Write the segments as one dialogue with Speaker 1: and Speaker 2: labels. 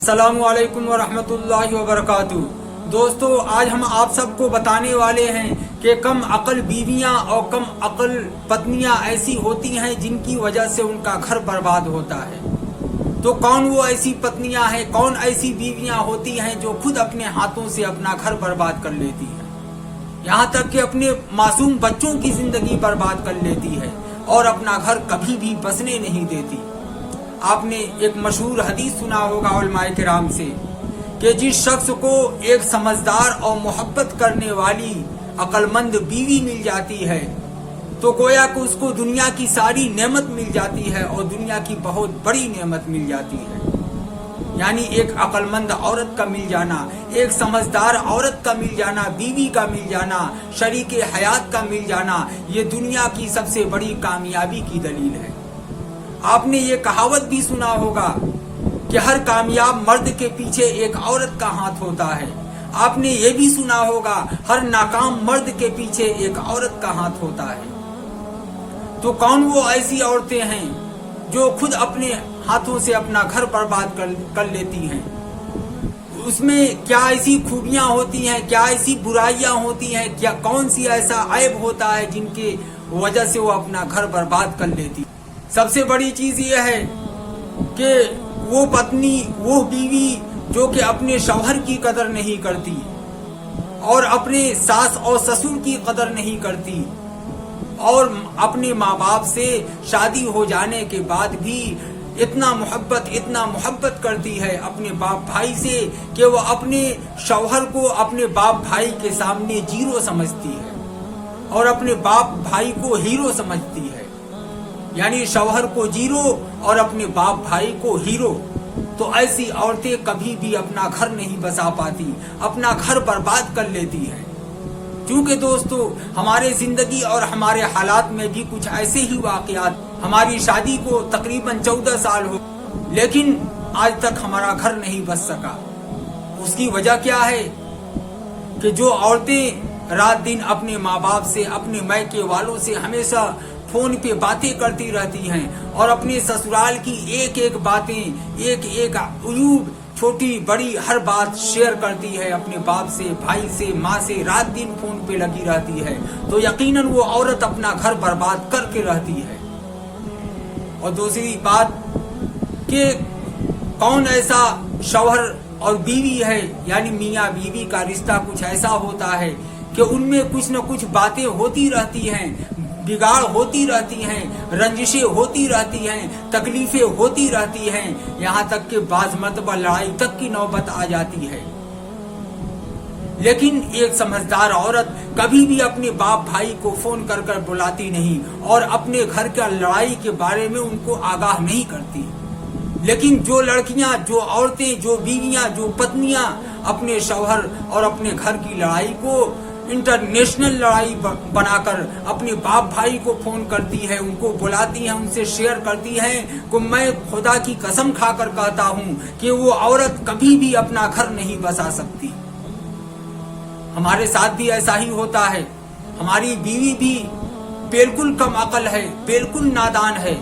Speaker 1: السلام علیکم ورحمۃ اللہ وبرکاتہ۔ دوستو، آج ہم آپ سب کو بتانے والے ہیں کہ کم عقل بیویاں اور کم عقل پتنیاں ایسی ہوتی ہیں جن کی وجہ سے ان کا گھر برباد ہوتا ہے۔ تو کون وہ ایسی پتنیاں ہیں، کون ایسی بیویاں ہوتی ہیں جو خود اپنے ہاتھوں سے اپنا گھر برباد کر لیتی ہیں، یہاں تک کہ اپنے معصوم بچوں کی زندگی برباد کر لیتی ہے اور اپنا گھر کبھی بھی بسنے نہیں دیتی۔ آپ نے ایک مشہور حدیث سنا ہوگا علماء کرام سے کہ جس شخص کو ایک سمجھدار اور محبت کرنے والی عقل مند بیوی مل جاتی ہے تو گویا کہ اس کو دنیا کی ساری نعمت مل جاتی ہے اور دنیا کی بہت بڑی نعمت مل جاتی ہے۔ یعنی ایک عقل مند عورت کا مل جانا، ایک سمجھدار عورت کا مل جانا، بیوی کا مل جانا، شریک حیات کا مل جانا، یہ دنیا کی سب سے بڑی کامیابی کی دلیل ہے۔ آپ نے یہ کہاوت بھی سنا ہوگا کہ ہر کامیاب مرد کے پیچھے ایک عورت کا ہاتھ ہوتا ہے۔ آپ نے یہ بھی سنا ہوگا ہر ناکام مرد کے پیچھے ایک عورت کا ہاتھ ہوتا ہے۔ تو کون وہ ایسی عورتیں ہیں جو خود اپنے ہاتھوں سے اپنا گھر برباد کر لیتی ہیں؟ اس میں کیا ایسی خوبیاں ہوتی ہیں، کیا ایسی برائیاں ہوتی ہیں، کیا کون سی ایسا عیب ہوتا ہے جن کی وجہ سے وہ اپنا گھر برباد کر لیتی؟ سب سے بڑی چیز یہ ہے کہ وہ پتنی، وہ بیوی جو کہ اپنے شوہر کی قدر نہیں کرتی اور اپنے ساس اور سسر کی قدر نہیں کرتی اور اپنے ماں باپ سے شادی ہو جانے کے بعد بھی اتنا محبت کرتی ہے اپنے باپ بھائی سے کہ وہ اپنے شوہر کو اپنے باپ بھائی کے سامنے زیرو سمجھتی ہے اور اپنے باپ بھائی کو ہیرو سمجھتی ہے۔ یعنی شوہر کو زیرو اور اپنے باپ بھائی کو ہیرو۔ تو ایسی عورتیں کبھی بھی اپنا گھر نہیں بسا پاتی، اپنا گھر برباد کر لیتی ہیں۔ کیونکہ دوستو، ہمارے زندگی اور ہمارے حالات میں بھی کچھ ایسے ہی واقعات، ہماری شادی کو تقریباً 14 سال ہو لیکن آج تک ہمارا گھر نہیں بس سکا۔ اس کی وجہ کیا ہے کہ جو عورتیں رات دن اپنے ماں باپ سے، اپنے میکے والوں سے ہمیشہ فون پہ باتیں کرتی رہتی ہیں اور اپنے سسرال کی ایک ایک باتیں، ایک ایک عیوب، چھوٹی بڑی ہر بات شیئر کرتی ہے اپنے باپ سے، بھائی سے، ماں سے، رات دن فون پہ لگی رہتی ہے، تو یقیناً وہ عورت اپنا گھر برباد کر کے رہتی ہے۔ اور دوسری بات کہ کون ایسا شوہر اور بیوی ہے، یعنی میاں بیوی کا رشتہ کچھ ایسا ہوتا ہے کہ ان میں کچھ نہ کچھ باتیں ہوتی رہتی ہیں، بگاڑ ہوتی رہتی ہیں، رنجشیں ہوتی رہتی ہیں، تکلیفیں ہوتی رہتی ہیں، یہاں تک کہ بعض مرتبہ لڑائی تک کی نوبت آ جاتی ہے۔ لیکن ایک سمجھدار عورت کبھی بھی اپنے باپ بھائی کو فون کر کر بلاتی نہیں اور اپنے گھر کا لڑائی کے بارے میں ان کو آگاہ نہیں کرتی۔ لیکن جو لڑکیاں، جو عورتیں، جو بیویاں، جو پتنیاں اپنے شوہر اور اپنے گھر کی لڑائی کو انٹرنیشنل لڑائی بنا کر اپنے باپ بھائی کو فون کرتی ہے، ان کو بلاتی ہیں، ان سے شیئر کرتی ہیں، کہ میں خدا کی قسم کھا کر کہتا ہوں کہ وہ عورت کبھی بھی اپنا گھر نہیں بسا سکتی۔ ہمارے ساتھ بھی ایسا ہی ہوتا ہے۔ ہماری بیوی بھی بالکل کم عقل ہے، بالکل نادان ہے،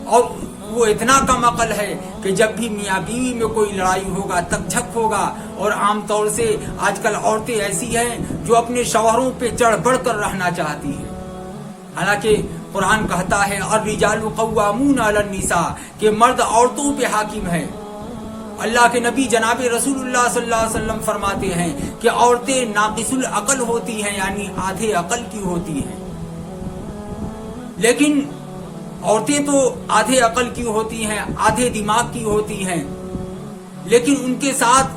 Speaker 1: اور وہ اتنا کم عقل ہے کہ جب بھی میاں بیوی میں کوئی لڑائی ہوگا تک جھک ہوگا، اور عام طور سے آج کل عورتیں ایسی ہیں جو اپنے شوہروں پہ چڑھ بڑھ کر رہنا چاہتی ہیں۔ حالانکہ قرآن کہتا ہے الرجال قوامون علی النساء کہ مرد عورتوں پہ حاکم ہے۔ اللہ کے نبی جناب رسول اللہ صلی اللہ علیہ وسلم فرماتے ہیں کہ عورتیں ناقص العقل ہوتی ہیں، یعنی آدھے عقل کی ہوتی ہیں۔ لیکن عورتیں تو آدھے عقل کی ہوتی ہیں، آدھے دماغ کی ہوتی ہیں، لیکن ان کے ساتھ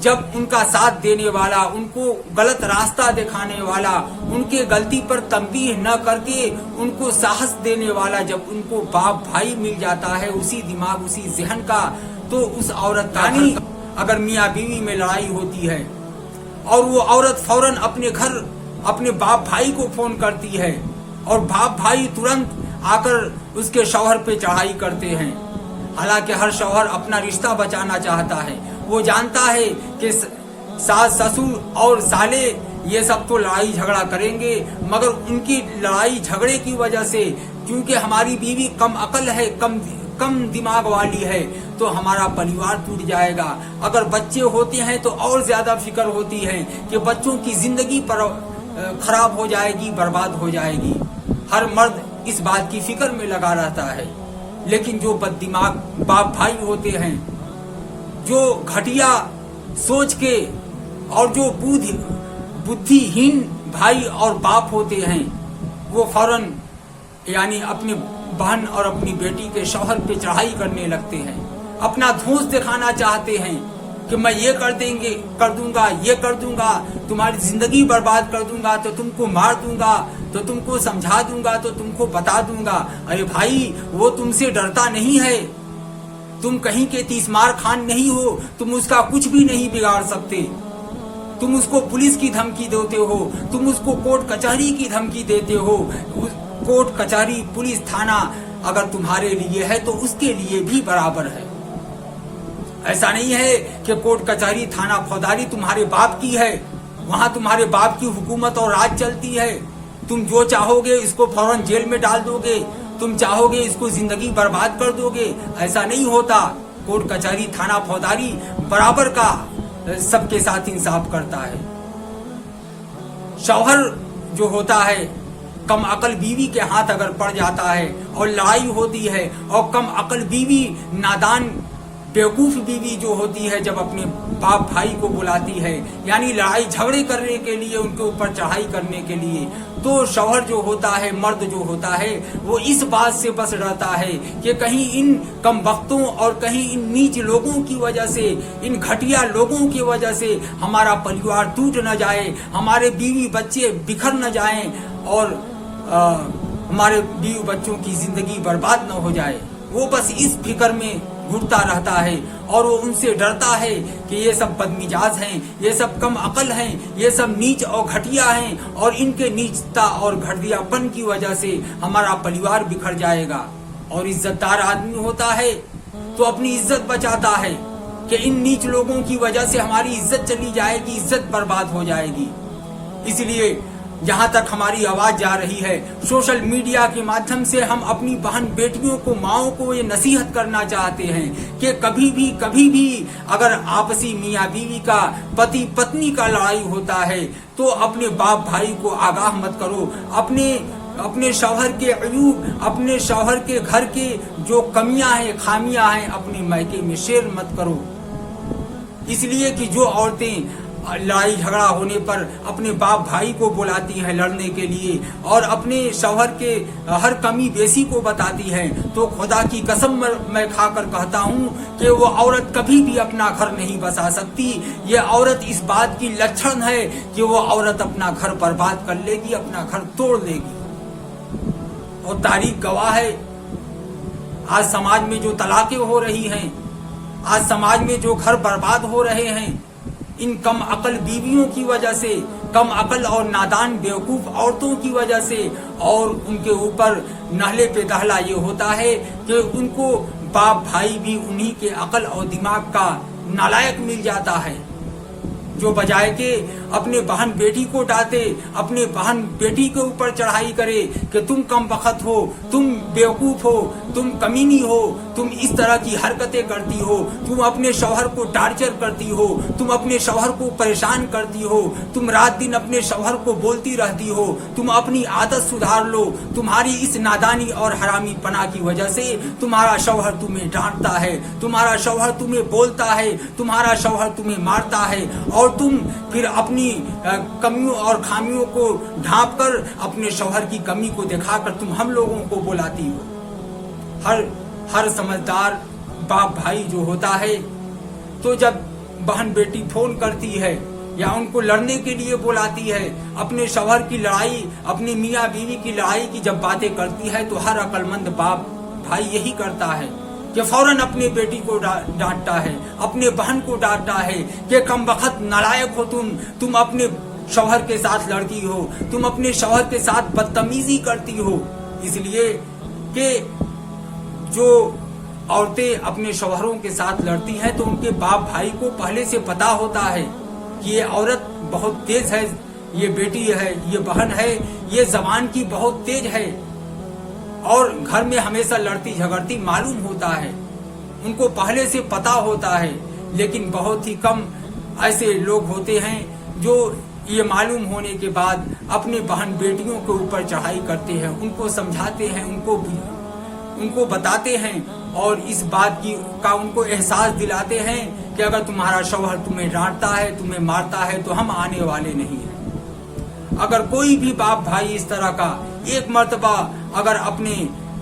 Speaker 1: جب ان کا ساتھ دینے والا، ان کو غلط راستہ دکھانے والا، ان کے غلطی پر تنبیہ نہ کر کے ان کو ساہس دینے والا جب ان کو باپ بھائی مل جاتا ہے، اسی دماغ، اسی ذہن کا، تو اس عورت کا اگر میاں بیوی میں لڑائی ہوتی ہے اور وہ عورت فوراً اپنے گھر اپنے باپ بھائی کو فون کرتی ہے اور باپ بھائی ترنت آ کر اس کے شوہر پہ چڑھائی کرتے ہیں۔ حالانکہ ہر شوہر اپنا رشتہ بچانا چاہتا ہے، وہ جانتا ہے کہ ساس سسر اور سالے یہ سب تو لڑائی جھگڑا کریں گے، مگر ان کی لڑائی جھگڑے کی وجہ سے، کیونکہ ہماری بیوی کم عقل ہے، कम दिमाग वाली है तो हमारा परिवार टूट जाएगा। अगर बच्चे होते हैं तो और ज्यादा फिक्र होती है कि बच्चों की जिंदगी पर खराब हो जाएगी, बर्बाद हो जाएगी। हर मर्द इस बात की फिक्र में लगा रहता है। लेकिन जो बददिमाग बाप भाई होते हैं, जो घटिया सोच के और जो बुद्धिहीन भाई और बाप होते हैं, वो फौरन यानी अपने बहन और अपनी बेटी के शौहर पे चढ़ाई करने लगते हैं। अपना धौंस दिखाना चाहते हैं कि मैं ये कर दूंगा, ये कर दूंगा, तुम्हारी जिंदगी बर्बाद कर दूंगा, तो तुमको मार दूंगा, तो तुमको समझा दूंगा, तो तुमको बता दूंगा। अरे भाई, वो तुमसे डरता नहीं है। तुम कहीं के तीसमार खान नहीं हो, तुम उसका कुछ भी नहीं बिगाड़ सकते। तुम उसको पुलिस की धमकी देते हो, तुम उसको कोर्ट कचहरी की धमकी देते हो। कोर्ट कचहरी पुलिस थाना अगर तुम्हारे लिए है तो उसके लिए भी बराबर है। ऐसा नहीं है कि कोर्ट कचहरी थाना फौजदारी तुम्हारे बाप की है, वहां तुम्हारे बाप की हुकूमत और राज चलती है। तुम जो चाहोगे इसको फौरन जेल में डाल दोगे, तुम चाहोगे इसको जिंदगी बर्बाद कर दोगे। ऐसा नहीं होता। कोर्ट कचहरी थाना फौजदारी बराबर का सबके साथ इंसाफ करता है। शौहर जो होता है, कम अकल बीवी के हाथ अगर पड़ जाता है और लड़ाई होती है, और कम अकल बीवी, नादान बेवकूफ बीवी जो होती है, जब अपने बाप भाई को बुलाती है, यानी लड़ाई झगड़े करने के लिए, उनके ऊपर चढ़ाई करने के लिए, तो शौहर जो होता है, मर्द जो होता है, वो इस बात से बस डरता है कि कहीं इन कम वक्तों और कहीं इन नीच लोगों की वजह से, इन घटिया लोगों की वजह से हमारा परिवार टूट न जाए, हमारे बीवी बच्चे बिखर न जाएं और हमारे बीवी बच्चों की जिंदगी बर्बाद न हो जाए। वो बस इस फिक्र में घूरता रहता है और वो उनसे डरता है कि ये सब बदमिजाज हैं, ये सब कम अकल हैं, ये सब नीच और घटिया हैं, और इनके नीचता और घटियापन की वजह से हमारा परिवार बिखर जाएगा। और इज्जतदार आदमी होता है तो अपनी इज्जत बचाता है कि इन नीच लोगों की वजह से हमारी इज्जत चली जाएगी, इज्जत बर्बाद हो जाएगी। इसलिए जहां तक हमारी आवाज जा रही है, सोशल मीडिया के माध्यम से हम अपनी बहन बेटियों को, माओं को ये नसीहत करना चाहते हैं कि कभी भी अगर आपसी मियाँ बीवी का, पति पत्नी का लड़ाई होता है तो अपने बाप भाई को आगाह मत करो। अपने शौहर के अयूब, अपने शौहर के घर के जो कमियां हैं, खामियां हैं, अपने मायके में शेयर मत करो। इसलिए कि जो औरतें लड़ाई झगड़ा होने पर अपने बाप भाई को बुलाती हैं लड़ने के लिए और अपने शौहर के हर कमी बेसी को बताती हैं, तो खुदा की कसम मैं खाकर कहता हूँ कि वो औरत कभी भी अपना घर नहीं बसा सकती। ये औरत इस बात की लक्षण है कि वो औरत अपना घर बर्बाद कर लेगी, अपना घर तोड़ लेगी। और तारीख गवाह है, आज समाज में जो तलाकें हो रही हैं, आज समाज में जो घर बर्बाद हो रहे हैं, इन कम अकल बीवियों की वजह से, कम अकल और नादान बेवकूफ औरतों की वजह से। और उनके ऊपर नहले पे दहला ये होता है कि उनको बाप भाई भी उन्हीं के अकल और दिमाग का नालायक मिल जाता है, जो बजाय के अपने बहन बेटी को डांटे, अपने बहन बेटी के ऊपर चढ़ाई करे कि तुम कम बखत हो, तुम बेवकूफ हो, तुम कमीनी हो, तुम इस तरह की हरकतें करती हो, तुम अपने शौहर को टार्चर करती हो, तुम अपने शौहर को परेशान करती हो, तुम रात दिन अपने शौहर को बोलती रहती हो, तुम अपनी आदत सुधार लो। तुम्हारी इस नादानी और हरामी पना की वजह से तुम्हारा शौहर तुम्हें डांटता है, तुम्हारा शौहर तुम्हें बोलता है, तुम्हारा शौहर तुम्हें मारता है, और तुम फिर अपनी कमियों और खामियों को ढांप कर अपने शौहर की कमी को दिखाकर तुम हम लोगों को बुलाती हो। हर समझदार बाप भाई जो होता है, तो जब बहन बेटी फोन करती है या उनको लड़ने के लिए बुलाती है, अपने शौहर की लड़ाई, अपनी मियाँ बीवी की लड़ाई की जब बातें करती है, तो हर अक्लमंद बाप भाई यही करता है कि फौरन अपने बेटी को डांटता है, अपने बहन को डांटता है कि कम बखत नालायक हो तुम अपने शौहर के साथ लड़ती हो, तुम अपने शौहर के साथ बदतमीजी करती हो। इसलिए कि जो औरतें अपने शौहरों के साथ लड़ती हैं तो उनके बाप भाई को पहले से पता होता है कि ये औरत बहुत तेज है, ये बेटी है, ये बहन है, ये जबान की बहुत तेज है, और घर में हमेशा लड़ती झगड़ती मालूम होता है, उनको पहले से पता होता है। लेकिन बहुत ही कम ऐसे लोग होते हैं जो ये मालूम होने के बाद अपने बहन बेटियों के ऊपर चढ़ाई करते हैं, उनको समझाते हैं, उनको बताते हैं और इस बात का उनको एहसास दिलाते हैं कि अगर तुम्हारा शौहर तुम्हें डांटता है, तुम्हें मारता है तो हम आने वाले नहीं हैं। अगर कोई भी बाप भाई इस तरह का एक मर्तबा अगर अपने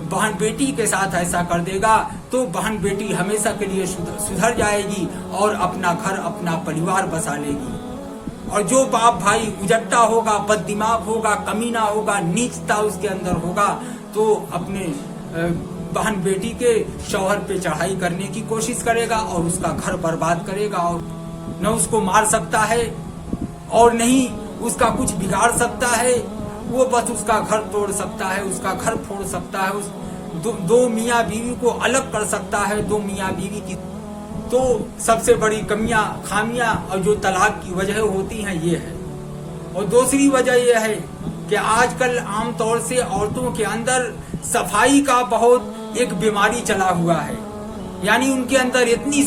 Speaker 1: बहन बेटी के साथ ऐसा कर देगा तो बहन बेटी हमेशा के लिए सुधर जाएगी और अपना घर अपना परिवार बसा लेगी। और जो बाप भाई उजट्टा होगा, बददिमाग होगा, कमीना होगा, नीचता उसके अंदर होगा, तो अपने बहन बेटी के शौहर पे चढ़ाई करने की कोशिश करेगा और उसका घर बर्बाद करेगा और न उसको मार सकता है और नहीं उसका कुछ बिगाड़ सकता है, वो बस उसका घर तोड़ सकता है, उसका घर फोड़ सकता है, दो मियाँ बीवी को अलग कर सकता है। दो मियाँ बीवी की तो सबसे बड़ी कमियां खामियां और जो तलाक की वजह होती हैं ये है। और दूसरी वजह यह है कि आजकल आमतौर से औरतों के अंदर सफाई का बहुत एक बीमारी चला हुआ है, यानी उनके अंदर इतनी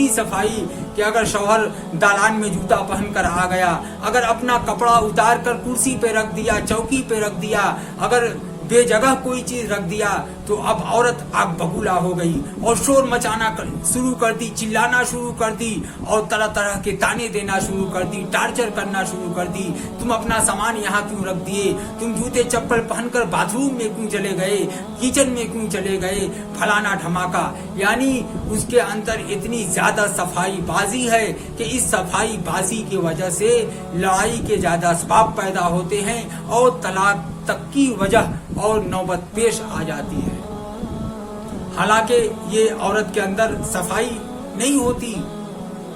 Speaker 1: सफाई कि अगर शौहर दालान में जूता पहनकर आ गया, अगर अपना कपड़ा उतार कर कुर्सी पे रख दिया, चौकी पे रख दिया, अगर बेजगह कोई चीज रख दिया तो अब औरत आग बबूला हो गई और शोर मचाना शुरू कर दी, चिल्लाना शुरू कर दी और तरह तरह के ताने देना शुरू कर दी, टार्चर करना शुरू कर दी। तुम अपना सामान यहाँ क्यों रख दिए, तुम जूते चप्पल पहनकर बाथरूम में क्यों चले गए, किचन में क्यों चले गए, फलाना धमाका। यानी उसके अंदर इतनी ज्यादा सफाई बाजी है कि इस सफाई बाजी की वजह से लड़ाई के ज्यादा असबाब पैदा होते हैं और तलाक तक की वजह और नौबत पेश आ जाती है। हालांकि ये औरत के अंदर सफाई नहीं होती,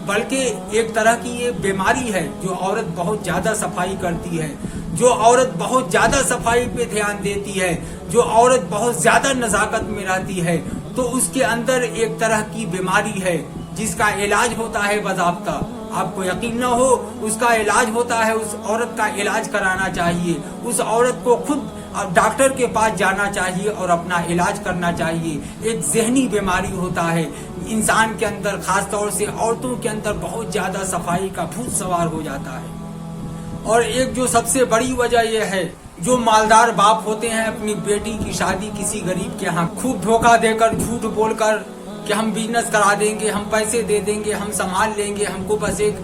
Speaker 1: बल्कि एक तरह की ये बीमारी है। जो औरत बहुत ज्यादा सफाई करती है, जो औरत बहुत ज्यादा सफाई पे ध्यान देती है, जो औरत बहुत ज्यादा नजाकत में रहती है, तो उसके अंदर एक तरह की बीमारी है जिसका इलाज होता है बाज़ाब्ता। आपको यकीन न हो, उसका इलाज होता है, उस औरत का इलाज कराना चाहिए, उस औरत को खुद डॉक्टर के पास जाना चाहिए और अपना इलाज करना चाहिए। एक ज़हनी बीमारी होता है इंसान के अंदर, खास तौर से औरतों के अंदर बहुत ज्यादा सफाई का भूत सवार हो जाता है। और एक जो सबसे बड़ी वजह यह है, जो मालदार बाप होते हैं अपनी बेटी की शादी किसी गरीब के यहाँ खूब धोखा देकर, झूठ बोलकर कि हम बिजनेस करा देंगे, हम पैसे दे देंगे, हम संभाल लेंगे, हमको बस एक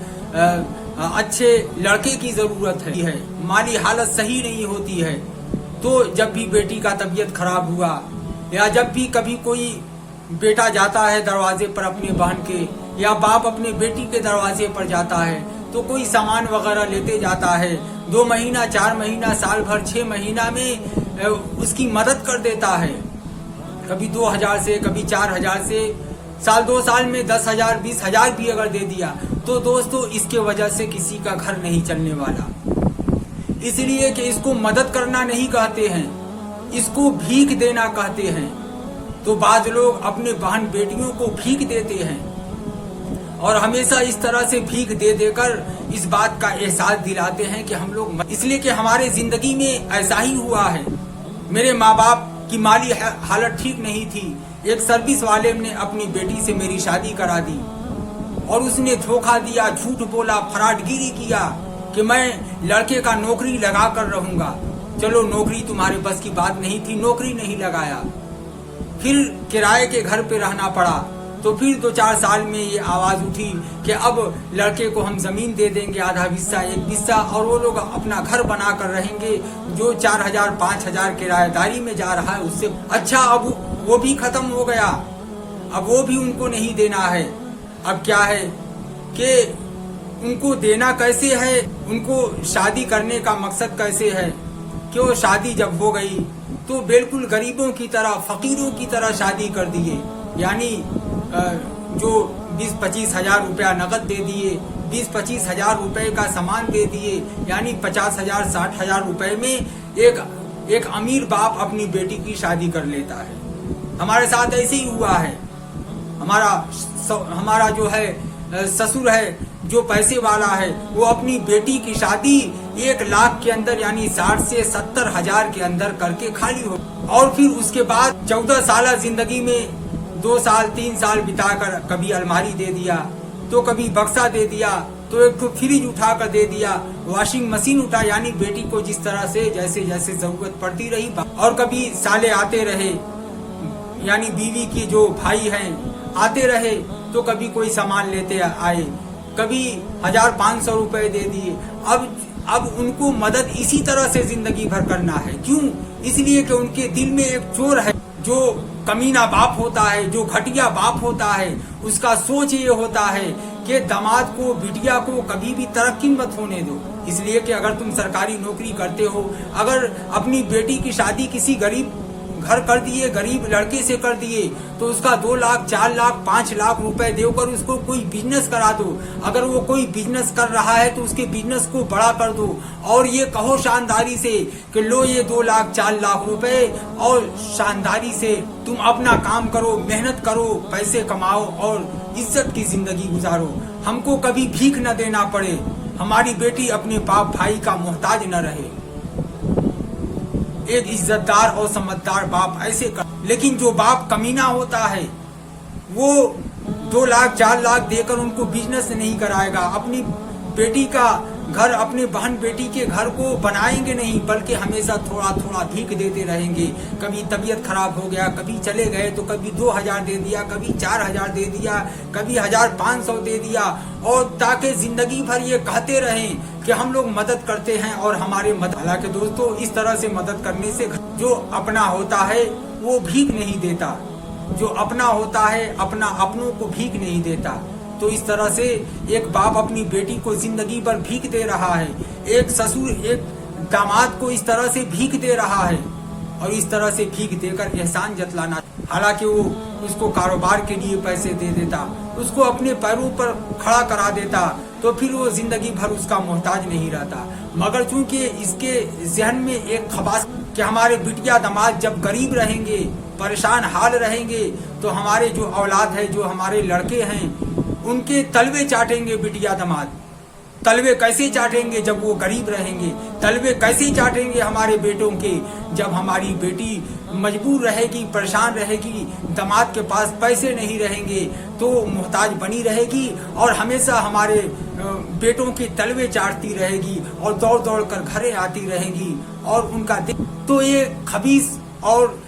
Speaker 1: अच्छे लड़के की जरूरत है, माली हालत सही नहीं होती है। तो जब भी बेटी का तबीयत खराब हुआ या जब भी कभी कोई बेटा जाता है दरवाजे पर अपने बहन के, या बाप अपने बेटी के दरवाजे पर जाता है तो कोई सामान वगैरह लेते जाता है, 2 महीना 4 महीना साल भर 6 महीना में उसकी मदद कर देता है, कभी 2000 से कभी 4000 से, साल 2 साल में 10,000 20,000 भी अगर दे दिया तो दोस्तों इसके वजह से किसी का घर नहीं चलने वाला। इसलिए कि इसको मदद करना नहीं कहते हैं, इसको भीख देना कहते हैं। तो बाज लोग अपने बहन बेटियों को भीख देते हैं और हमेशा इस तरह से भीख दे देकर इस बात का एहसास दिलाते हैं कि हम लोग, इसलिए कि हमारे जिंदगी में ऐसा ही हुआ है। मेरे माँ बाप की माली हालत ठीक नहीं थी, एक सर्विस वाले ने अपनी बेटी से मेरी शादी करा दी और उसने धोखा दिया, झूठ बोला, फराडगिरी किया कि मैं लड़के का नौकरी लगा कर रहूंगा। चलो नौकरी तुम्हारे बस की बात नहीं थी, नौकरी नहीं लगाया, फिर किराए के घर पे रहना पड़ा। तो फिर 2-4 साल में ये आवाज उठी कि अब लड़के को हम जमीन दे देंगे, आधा हिस्सा 1 हिस्सा, और वो लोग अपना घर बना कर रहेंगे। जो 4,000-5,000 किराएदारी में जा रहा है उससे अच्छा अब वो भी खत्म हो गया, अब वो भी उनको नहीं देना है। अब क्या है कि उनको देना कैसे है, उनको शादी करने का मकसद कैसे है कि वो शादी जब हो गई तो बिल्कुल गरीबों की तरह, फकीरों की तरह शादी कर दिए। यानी जो 20-25 हजार रुपया नकद दे दिए, 20-25 हजार रुपए का सामान दे दिए, यानी 50,000-60,000 रुपए में एक अमीर बाप अपनी बेटी की शादी कर लेता है। हमारे साथ ऐसे ही हुआ है। हमारा जो है ससुर है जो पैसे वाला है, वो अपनी बेटी की शादी 1 लाख के अंदर यानी 60 से 70 हजार के अंदर करके खाली हो, और फिर उसके बाद 14 साल जिंदगी में 2 साल 3 साल बिताकर कभी अलमारी दे दिया, तो कभी बक्सा दे दिया, तो एक फ्रिज उठा कर दे दिया, वॉशिंग मशीन उठा, यानी बेटी को जिस तरह से जैसे जैसे जरूरत पड़ती रही। और कभी साले आते रहे, यानी बीवी की जो भाई हैं आते रहे, तो कभी कोई सामान लेते आए, कभी 1500 रुपए दे दिए। अब उनको मदद इसी तरह से जिंदगी भर करना है। क्यों? इसलिए कि उनके दिल में एक चोर है, जो कमीना बाप होता है, जो घटिया बाप होता है। उसका सोच ये होता है कि दामाद को, बिटिया को कभी भी तरक्की मत होने दो। इसलिए कि अगर तुम सरकारी नौकरी करते हो, अगर अपनी बेटी की शादी किसी गरीब घर कर दिए, गरीब लड़के से कर दिए, तो उसका 2 लाख 4 लाख 5 लाख रुपए देकर उसको कोई बिजनेस करा दो। अगर वो कोई बिजनेस कर रहा है तो उसके बिजनेस को बड़ा कर दो, और ये कहो शानदारी से कि लो ये 2 लाख 4 लाख रुपए, और शानदारी से तुम अपना काम करो, मेहनत करो, पैसे कमाओ और इज्जत की जिंदगी गुजारो। हमको कभी भीख न देना पड़े, हमारी बेटी अपने बाप भाई का मोहताज न रहे। एक इज्जतदार और समझदार बाप ऐसे कर। लेकिन जो बाप कमीना होता है, वो 2 लाख 4 लाख देकर उनको बिजनेस नहीं कराएगा, अपनी बेटी का घर, अपने बहन बेटी के घर को बनाएंगे नहीं, बल्कि हमेशा थोड़ा थोड़ा भीख देते रहेंगे। कभी तबीयत खराब हो गया, कभी चले गए तो कभी 2000 दे दिया, कभी 4000 दे दिया, कभी 1500 दे दिया, और ताकि जिंदगी भर ये कहते रहें कि हम लोग मदद करते हैं और हमारे मदद। हालांकि दोस्तों, इस तरह से मदद करने से जो अपना होता है वो भीख नहीं देता, जो अपना होता है अपना अपनों को भीख नहीं देता। तो इस तरह से एक बाप अपनी बेटी को जिंदगी भर भीख दे रहा है, एक ससुर एक दामाद को इस तरह से भीख दे रहा है, और इस तरह से भीख देकर एहसान जतलाना। हालांकि वो उसको कारोबार के लिए पैसे दे देता, उसको अपने पैरों पर खड़ा करा देता, तो फिर वो जिंदगी भर उसका मोहताज नहीं रहता। मगर चूंकि इसके जहन में एक ख्वाहिश कि हमारे बिटिया दामाद जब गरीब रहेंगे, परेशान हाल रहेंगे, तो हमारे जो औलाद है, जो हमारे लड़के हैं, उनके तलवे चाटेंगे बिटिया दामाद। तलवे कैसे चाटेंगे? जब वो गरीब रहेंगे। तलवे कैसे चाटेंगे हमारे बेटों के? जब हमारी बेटी मजबूर रहेगी, परेशान रहेगी, दामाद के पास पैसे नहीं रहेंगे, तो मोहताज बनी रहेगी और हमेशा हमारे बेटों के तलवे चाटती रहेगी और दौड़ दौड़ कर घरे आती रहेगी। और उनका तो ये खबीस और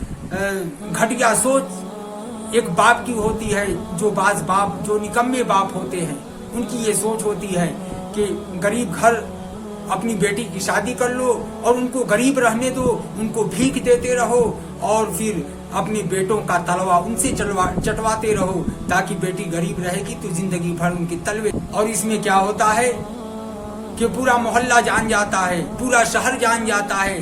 Speaker 1: घटिया सोच एक बाप की होती है। जो बाज बाप, जो निकम्मे बाप होते हैं, उनकी ये सोच होती है कि गरीब घर अपनी बेटी की शादी कर लो और उनको गरीब रहने दो, उनको भीख देते रहो, और फिर अपने बेटों का तलवा उनसे चटवाते रहो, ताकि बेटी गरीब रहेगी तो जिंदगी भर उनके तलवे। और इसमें क्या होता है कि पूरा मोहल्ला जान जाता है, पूरा शहर जान जाता है,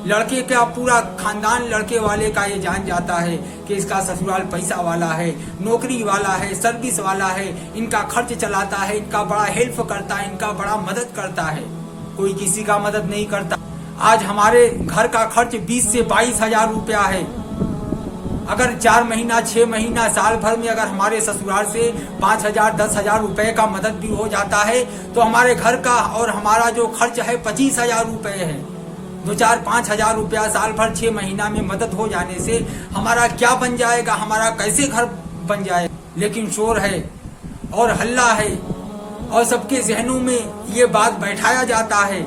Speaker 1: लड़के का पूरा खानदान लड़के वाले का ये जान जाता है कि इसका ससुराल पैसा वाला है, नौकरी वाला है, सर्विस वाला है, इनका खर्च चलाता है, इनका बड़ा हेल्प करता है, इनका बड़ा मदद करता है। कोई किसी का मदद नहीं करता। आज हमारे घर का खर्च 20 से 22 हजार रुपया है। अगर 4 महीना 6 महीना साल भर में अगर हमारे ससुराल से 5000 10,000 रुपए का मदद भी हो जाता है, तो हमारे घर का और हमारा जो खर्च है 25,000 रुपए है। 2-4-5 हजार रुपया साल भर 6 महीना में मदद हो जाने से हमारा क्या बन जाएगा, हमारा कैसे घर बन जाएगा। लेकिन शोर है और हल्ला है, और सबके जहनों में ये बात बैठाया जाता है।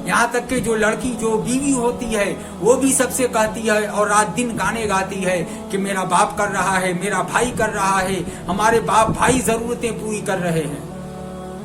Speaker 1: यहाँ तक कि जो लड़की, जो बीवी होती है, वो भी सबसे कहती है और रात दिन गाने गाती है कि मेरा बाप कर रहा है, मेरा भाई कर रहा है, हमारे बाप भाई जरूरतें पूरी कर रहे हैं।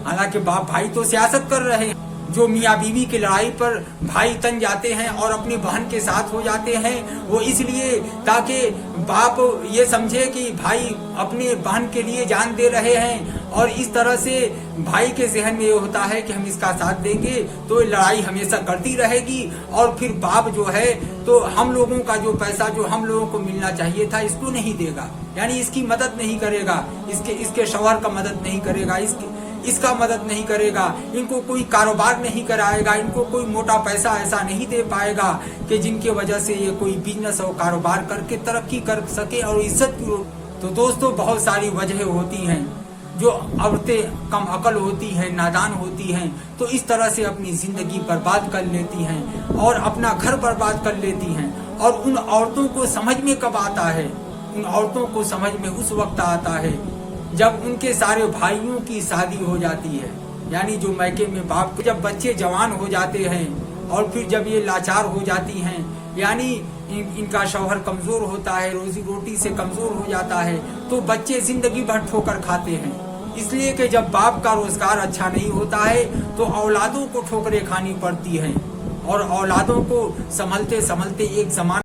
Speaker 1: हालांकि बाप भाई तो सियासत कर रहे हैं। जो मियाँ बीवी की लड़ाई पर भाई तन जाते हैं और अपनी बहन के साथ हो जाते हैं, वो इसलिए ताकि बाप ये समझे कि भाई अपने बहन के लिए जान दे रहे हैं, और इस तरह से भाई के जहन में ये होता है कि हम इसका साथ देंगे तो लड़ाई हमेशा करती रहेगी, और फिर बाप जो है तो हम लोगों का जो पैसा जो हम लोगों को मिलना चाहिए था इसको नहीं देगा, यानी इसकी मदद नहीं करेगा, इसके शौहर का मदद नहीं करेगा, इसका मदद नहीं करेगा, इनको कोई कारोबार नहीं कराएगा, इनको कोई मोटा पैसा ऐसा नहीं दे पाएगा कि जिनके वजह से ये कोई बिजनेस और कारोबार करके तरक्की कर सके और इज्जत भी हो। तो दोस्तों, बहुत सारी वजह होती हैं जो औरतें कम अकल होती हैं, नादान होती हैं, तो इस तरह से अपनी ज़िंदगी बर्बाद कर लेती हैं और अपना घर बर्बाद कर लेती हैं। और उन औरतों को समझ में कब आता है? उन औरतों को समझ में उस वक्त आता है जब उनके सारे भाइयों की शादी हो जाती है, यानी जो मैके में बाप के जब बच्चे जवान हो जाते हैं और फिर जब ये लाचार हो जाती हैं, यानी इनका शौहर कमज़ोर होता है, रोजी रोटी से कमज़ोर हो जाता है, तो बच्चे ज़िंदगी भर ठोकर खाते हैं। इसलिए कि जब बाप का रोज़गार अच्छा नहीं होता है तो औलादों को ठोकरें खानी पड़ती हैं और औलादों को संभलते संभलते एक ज़माना